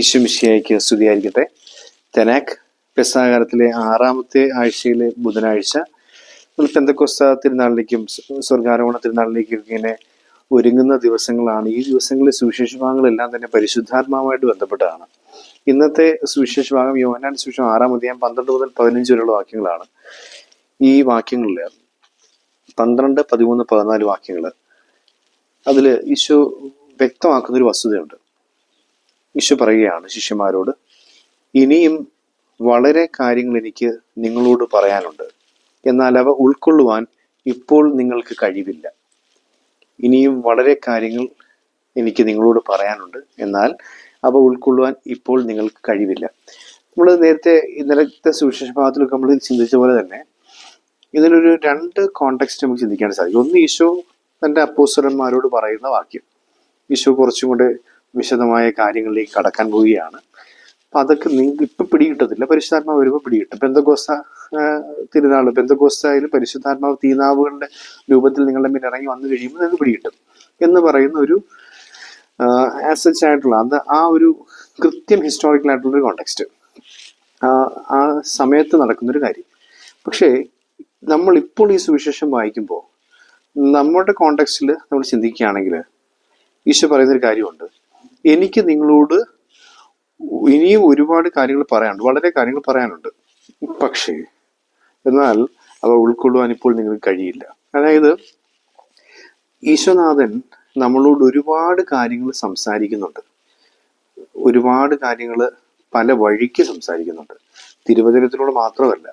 ഈശോമിശിഹായ്ക്ക് സ്തുതിയായിരിക്കട്ടെ. തെനാക്ക് പെസഹാകാലത്തിലെ 6ാമത്തെ ആഴ്ചയിലെ ബുധനാഴ്ച നമ്മൾ പെന്തക്കോസ്ത തിരുനാളിലേക്കും സ്വർഗാരോഹണ തിരുനാളിലേക്കും ഇങ്ങനെ ഒരുങ്ങുന്ന ദിവസങ്ങളാണ്. ഈ ദിവസങ്ങളിലെ സുവിശേഷ ഭാഗങ്ങളെല്ലാം തന്നെ പരിശുദ്ധാത്മാവുമായിട്ട് ബന്ധപ്പെട്ടതാണ്. ഇന്നത്തെ സുവിശേഷ ഭാഗം യോഹന്നാന്റെ സുവിശേഷം 6-ാം അധ്യായം 12 മുതൽ 15 വരെയുള്ള വാക്യങ്ങളാണ്. ഈ വാക്യങ്ങളിൽ 12, 13, 14 വാക്യങ്ങൾ അതിൽ ഈശോ വ്യക്തമാക്കുന്നൊരു വസ്തുതയുണ്ട്. ഈശോ പറയുകയാണ് ശിഷ്യന്മാരോട്, ഇനിയും വളരെ കാര്യങ്ങൾ എനിക്ക് നിങ്ങളോട് പറയാനുണ്ട്, എന്നാൽ അവ ഉൾക്കൊള്ളുവാൻ ഇപ്പോൾ നിങ്ങൾക്ക് കഴിവില്ല. ഇനിയും വളരെ കാര്യങ്ങൾ എനിക്ക് നിങ്ങളോട് പറയാനുണ്ട്, എന്നാൽ അവ ഉൾക്കൊള്ളുവാൻ ഇപ്പോൾ നിങ്ങൾക്ക് കഴിവില്ല. നമ്മൾ നേരത്തെ ഇന്നലത്തെ സുവിശേഷ ഭാഗത്തിലൊക്കെ നമ്മൾ ചിന്തിച്ച പോലെ തന്നെ ഇതിലൊരു 2 കോണ്ടെക്സ്റ്റ് നമുക്ക് ചിന്തിക്കാൻ സാധിക്കും. ഒന്ന്, ഈശോ തൻ്റെ അപ്പോസ്തലന്മാരോട് പറയുന്ന വാക്യം. ഈശോ കുറച്ചും കൂടെ വിശദമായ കാര്യങ്ങളിലേക്ക് കടക്കാൻ പോവുകയാണ്. അപ്പം അതൊക്കെ നിങ്ങൾക്ക് ഇപ്പം പിടികിട്ടത്തില്ല, പരിശുദ്ധാത്മാവ് വരുമ്പോൾ പിടികിട്ടും. പെന്തക്കോസ്ത തിരുനാൾ, പെന്തക്കോസ്തയിൽ പരിശുദ്ധാത്മാവ് തീനാവുകളുടെ രൂപത്തിൽ നിങ്ങളുടെ മേൽ ഇറങ്ങി വന്നു കഴിയുമ്പോൾ നിങ്ങൾക്ക് പിടികിട്ടും എന്ന് പറയുന്ന ഒരു ആസച്ച് ആയിട്ടുള്ള ആ ഒരു കൃത്യം ഹിസ്റ്റോറിക്കൽ ആയിട്ടുള്ളൊരു കോണ്ടെക്സ്റ്റ്, ആ സമയത്ത് നടക്കുന്നൊരു കാര്യം. പക്ഷേ നമ്മൾ ഇപ്പോൾ ഈ സുവിശേഷം വായിക്കുമ്പോൾ നമ്മുടെ കോണ്ടെക്സ്റ്റിൽ നമ്മൾ ചിന്തിക്കുകയാണെങ്കിൽ ഈശോ പറയുന്നൊരു കാര്യമുണ്ട്, എനിക്ക് നിങ്ങളോട് ഇനിയും ഒരുപാട് കാര്യങ്ങൾ പറയാനുണ്ട്, വളരെ കാര്യങ്ങൾ പറയാനുണ്ട്, പക്ഷേ എന്നാൽ അവ ഉൾക്കൊള്ളുവാൻ ഇപ്പോൾ നിങ്ങൾക്ക് കഴിയില്ല. അതായത് ഈശോനാഥൻ നമ്മളോട് ഒരുപാട് കാര്യങ്ങൾ സംസാരിക്കുന്നുണ്ട്, ഒരുപാട് കാര്യങ്ങൾ പല വഴിക്ക് സംസാരിക്കുന്നുണ്ട്. തിരുവചനത്തിലൂടെ മാത്രമല്ല,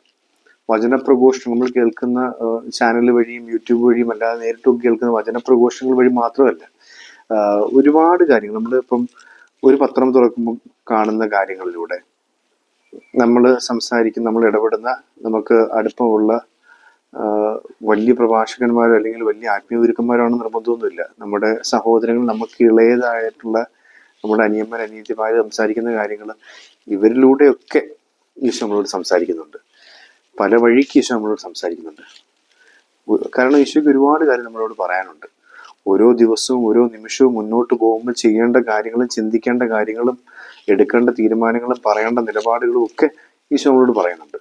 വചനപ്രഘോഷണം നമ്മൾ കേൾക്കുന്ന ചാനൽ വഴിയും യൂട്യൂബ് വഴിയും അല്ലാതെ നേരിട്ടും കേൾക്കുന്ന വചനപ്രഘോഷങ്ങൾ വഴി മാത്രമല്ല, ഒരുപാട് കാര്യങ്ങൾ നമ്മൾ ഇപ്പം ഒരു പത്രം തുറക്കുമ്പോൾ കാണുന്ന കാര്യങ്ങളിലൂടെ നമ്മൾ സംസാരിക്കുന്ന, നമ്മൾ ഇടപെടുന്ന, നമുക്ക് അടുപ്പമുള്ള വലിയ പ്രഭാഷകന്മാരോ അല്ലെങ്കിൽ വലിയ ആത്മീയഗുരുക്കന്മാരാണെന്ന് നിർബന്ധമൊന്നുമില്ല. നമ്മുടെ സഹോദരങ്ങൾ, നമുക്ക് ഇളയതായിട്ടുള്ള നമ്മുടെ അനിയന്മാർ അനിയത്തിമാർ സംസാരിക്കുന്ന കാര്യങ്ങൾ, ഇവരിലൂടെയൊക്കെ ഈശോ നമ്മളോട് സംസാരിക്കുന്നുണ്ട്. പല വഴിക്ക് ഈശോ നമ്മളോട് സംസാരിക്കുന്നുണ്ട്. കാരണം ഈശോയ്ക്ക് ഒരുപാട് കാര്യം നമ്മളോട് പറയാനുണ്ട്. ഓരോ ദിവസവും ഓരോ നിമിഷവും മുന്നോട്ട് പോകുമ്പോൾ ചെയ്യേണ്ട കാര്യങ്ങളും ചിന്തിക്കേണ്ട കാര്യങ്ങളും എടുക്കേണ്ട തീരുമാനങ്ങളും പറയേണ്ട നിലപാടുകളും ഒക്കെ ഈശോ നമ്മളോട് പറയുന്നുണ്ട്.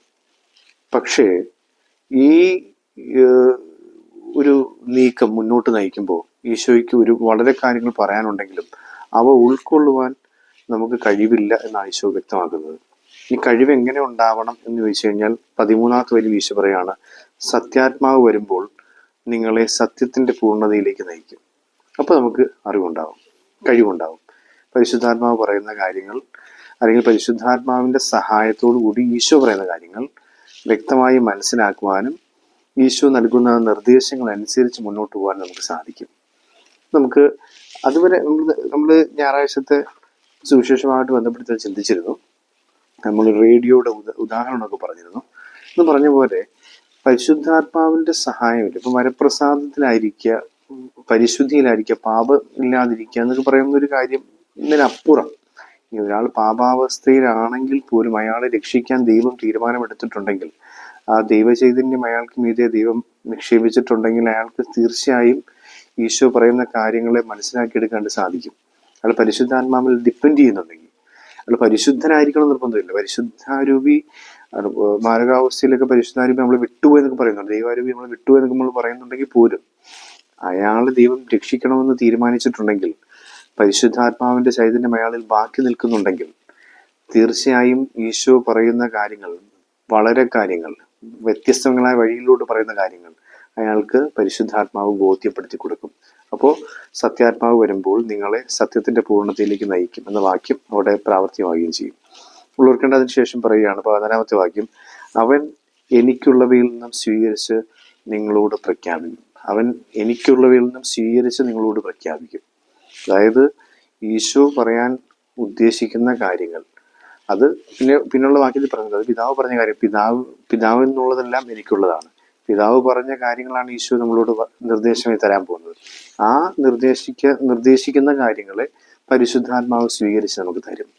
പക്ഷേ ഈ ഒരു നീക്കം മുന്നോട്ട് നയിക്കുമ്പോൾ ഈശോയ്ക്ക് വളരെ കാര്യങ്ങൾ പറയാനുണ്ടെങ്കിലും അവ ഉൾക്കൊള്ളുവാൻ നമുക്ക് കഴിവില്ല എന്നാണ് ഈശോ വ്യക്തമാക്കുന്നത്. ഈ കഴിവ് എങ്ങനെ ഉണ്ടാവണം എന്ന് ചോദിച്ചു കഴിഞ്ഞാൽ 13ാമത്തെ വരി ഈശോ പറയാണ്, സത്യാത്മാവ് വരുമ്പോൾ നിങ്ങളെ സത്യത്തിന്റെ പൂർണ്ണതയിലേക്ക് നയിക്കും. അപ്പോൾ നമുക്ക് അറിവുണ്ടാവും, കഴിവുണ്ടാവും. പരിശുദ്ധാത്മാവ് പറയുന്ന കാര്യങ്ങൾ അല്ലെങ്കിൽ പരിശുദ്ധാത്മാവിന്റെ സഹായത്തോടു കൂടി ഈശോ പറയുന്ന കാര്യങ്ങൾ വ്യക്തമായി മനസ്സിലാക്കുവാനും ഈശോ നൽകുന്ന നിർദ്ദേശങ്ങൾ അനുസരിച്ച് മുന്നോട്ട് പോകാൻ നമുക്ക് സാധിക്കും. നമുക്ക് അതുവരെ നമ്മൾ ഞായറാഴ്ചത്തെ സുവിശേഷമായിട്ട് ബന്ധപ്പെടുത്തി ചിന്തിച്ചിരുന്നു. നമ്മൾ റേഡിയോയുടെ ഉദാഹരണമൊക്കെ പറഞ്ഞിരുന്നു. എന്ന് പറഞ്ഞ പോലെ പരിശുദ്ധാത്മാവിന്റെ സഹായമില്ല. ഇപ്പം വരപ്രസാദത്തിലായിരിക്കുക, പരിശുദ്ധിയിലായിരിക്കുക, പാപം ഇല്ലാതിരിക്കുക എന്നൊക്കെ പറയുന്ന ഒരു കാര്യം. ഇതിനപ്പുറം ഒരാൾ പാപാവസ്ഥയിലാണെങ്കിൽ പോലും അയാളെ രക്ഷിക്കാൻ ദൈവം തീരുമാനമെടുത്തിട്ടുണ്ടെങ്കിൽ, ആ ദൈവചൈതന്യം അയാൾക്ക് മീതെ ദൈവം നിക്ഷേപിച്ചിട്ടുണ്ടെങ്കിൽ അയാൾക്ക് തീർച്ചയായും ഈശോ പറയുന്ന കാര്യങ്ങളെ മനസ്സിലാക്കിയെടുക്കാൻ സാധിക്കും. അയാൾ പരിശുദ്ധാത്മാവിൽ ഡിപ്പെൻഡ് ചെയ്യുന്നുണ്ടെങ്കിൽ അയാൾ പരിശുദ്ധനായിരിക്കണം നിർബന്ധമില്ല. പരിശുദ്ധാരൂപി മാരകാവസ്ഥയിലൊക്കെ പരിശുദ്ധാരൂപി നമ്മൾ വിട്ടുപോയി എന്നൊക്കെ പറയുന്നുണ്ട്, ദൈവാരൂപി നമ്മൾ വിട്ടുപോയി എന്നൊക്കെ നമ്മൾ പറയുന്നുണ്ടെങ്കിൽ പോലും അയാളെ ദൈവം രക്ഷിക്കണമെന്ന് തീരുമാനിച്ചിട്ടുണ്ടെങ്കിൽ, പരിശുദ്ധാത്മാവിന്റെ ചൈതന്യം അയാളിൽ ബാക്കി നിൽക്കുന്നുണ്ടെങ്കിൽ, തീർച്ചയായും ഈശോ പറയുന്ന കാര്യങ്ങൾ, വളരെ കാര്യങ്ങൾ, വ്യത്യസ്തങ്ങളായ വഴിയിലൂടെ പറയുന്ന കാര്യങ്ങൾ അയാൾക്ക് പരിശുദ്ധാത്മാവ് ബോധ്യപ്പെടുത്തി കൊടുക്കും. അപ്പോൾ സത്യാത്മാവ് വരുമ്പോൾ നിങ്ങളെ സത്യത്തിന്റെ പൂർണ്ണതയിലേക്ക് നയിക്കും എന്ന വാക്യം അവിടെ പ്രാവർത്തികമാവുകയും ചെയ്യും. ഉള്ളവർക്കേണ്ടതിന് ശേഷം പറയുകയാണ് 14ാമത്തെ വാക്യം, അവൻ എനിക്കുള്ളവയിൽ നിന്നും സ്വീകരിച്ച് നിങ്ങളോട് പ്രഖ്യാപിക്കും. അവൻ എനിക്കുള്ളവയിൽ നിന്നും സ്വീകരിച്ച് നിങ്ങളോട് പ്രഖ്യാപിക്കും. അതായത് ഈശോ പറയാൻ ഉദ്ദേശിക്കുന്ന കാര്യങ്ങൾ, അത് പിന്നുള്ള വാക്യത്തിൽ പറഞ്ഞത്, അത് പിതാവ് പറഞ്ഞ കാര്യം, പിതാവ് എന്നുള്ളതെല്ലാം എനിക്കുള്ളതാണ്. പിതാവ് പറഞ്ഞ കാര്യങ്ങളാണ് ഈശോ നമ്മളോട് നിർദ്ദേശമായി തരാൻ പോകുന്നത്. ആ നിർദ്ദേശിക്കുന്ന കാര്യങ്ങളെ പരിശുദ്ധാത്മാവ് സ്വീകരിച്ച് നമുക്ക് തരും,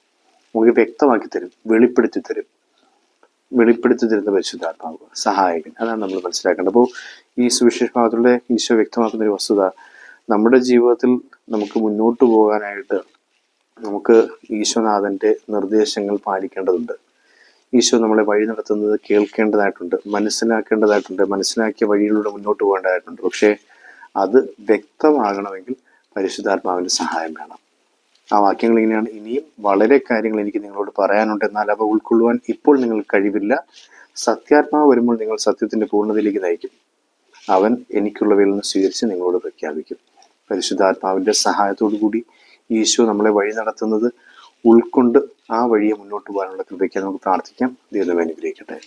നമുക്ക് വ്യക്തമാക്കി തരും, വെളിപ്പെടുത്തി തരുന്ന പരിശുദ്ധാത്മാവ് സഹായകൻ. അതാണ് നമ്മൾ മനസ്സിലാക്കേണ്ടത്. അപ്പോൾ ഈ സുവിശേഷ ഭാഗത്തിലൂടെ ഈശോ വ്യക്തമാക്കുന്ന ഒരു വസ്തുത, നമ്മുടെ ജീവിതത്തിൽ നമുക്ക് മുന്നോട്ട് പോകാനായിട്ട് നമുക്ക് ഈശോനാഥൻ്റെ നിർദ്ദേശങ്ങൾ പാലിക്കേണ്ടതുണ്ട്. ഈശോ നമ്മളെ വഴി നടത്തുന്നത് കേൾക്കേണ്ടതായിട്ടുണ്ട്, മനസ്സിലാക്കേണ്ടതായിട്ടുണ്ട്, മനസ്സിലാക്കിയ വഴിയിലൂടെ മുന്നോട്ട് പോകേണ്ടതായിട്ടുണ്ട്. പക്ഷേ അത് വ്യക്തമാകണമെങ്കിൽ പരിശുദ്ധാത്മാവിൻ്റെ സഹായം വേണം. ആ വാക്യങ്ങൾ ഇങ്ങനെയാണ്: ഇനിയും വളരെ കാര്യങ്ങൾ എനിക്ക് നിങ്ങളോട് പറയാനുണ്ട്, എന്നാൽ അവ ഉൾക്കൊള്ളുവാൻ ഇപ്പോൾ നിങ്ങൾക്ക് കഴിവില്ല. സത്യാത്മാവ് വരുമ്പോൾ നിങ്ങൾ സത്യത്തിന്റെ പൂർണ്ണതയിലേക്ക് നയിക്കും. അവൻ എനിക്കുള്ളവയിൽ നിന്ന് സ്വീകരിച്ച് നിങ്ങളോട് പ്രഖ്യാപിക്കും. പരിശുദ്ധാത്മാവിന്റെ സഹായത്തോടു കൂടി ഈശോ നമ്മളെ വഴി നടത്തുന്നത് ഉൾക്കൊണ്ട് ആ വഴിയെ മുന്നോട്ട് പോകാനുള്ള കൃപയ്ക്ക് നമുക്ക് പ്രാർത്ഥിക്കാം. ദൈവം അനുഗ്രഹിക്കട്ടെ.